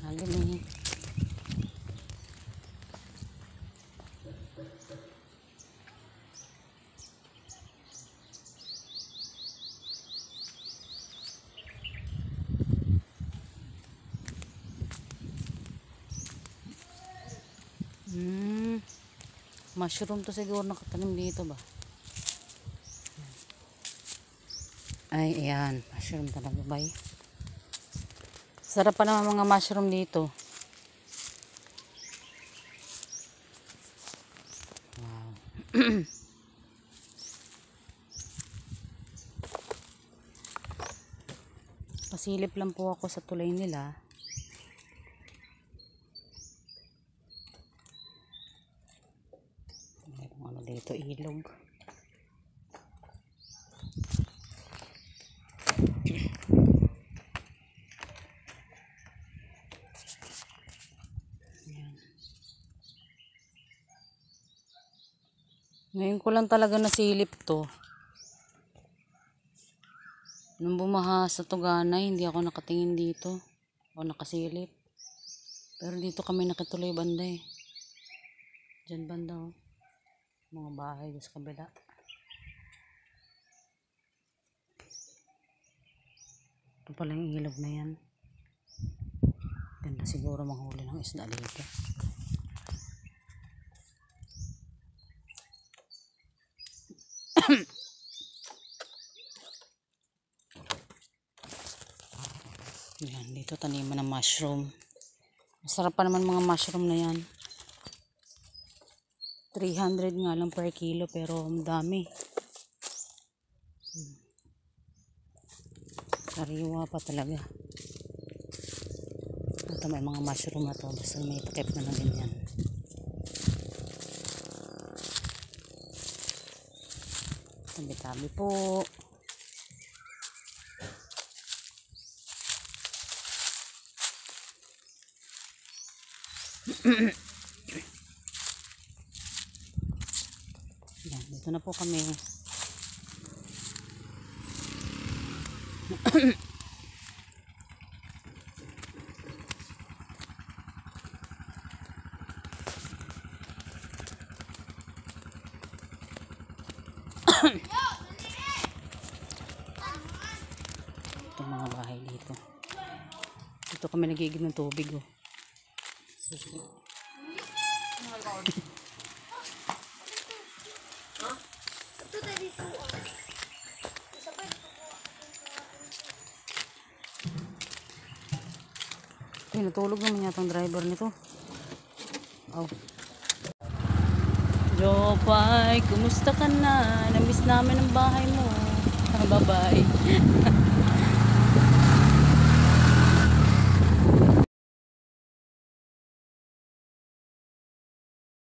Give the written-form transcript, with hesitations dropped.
Lalim eh. Mushroom to siguro nakatanim dito ba? Ay, ayan. Mushroom talaga ba? Sarap pa naman mga mushroom dito. Wow. Pasilip lang po ako sa tulay nila. Ano dito, ilog. Ayan. Ngayon ko lang talaga nasilip to. Nung bumaha sa Tuganay, hindi ako nakatingin dito. O nakasilip. Pero dito kami nakituloy banda eh. Diyan banda oh. Mga bahay sa kabila. Ito pala yung ilog na yan. Ganda siguro manghuli ng isda dito. Yan, dito taniman ng mushroom. Masarap pa naman mga mushroom na yan. 300 nga lang per kilo pero dami. Sariwa pa talaga. Ito may mga mushroom na to. Basta may takip na ng ganyan. Tabi-tabi po. Yan, dito na po kami. Ito mga bahay dito. Dito kami nagigib ng tubig oh. Ay, natulog naman yata ang driver nito. Oh. Jopay, kumusta ka na? Namiss namin ang bahay mo. Bye-bye.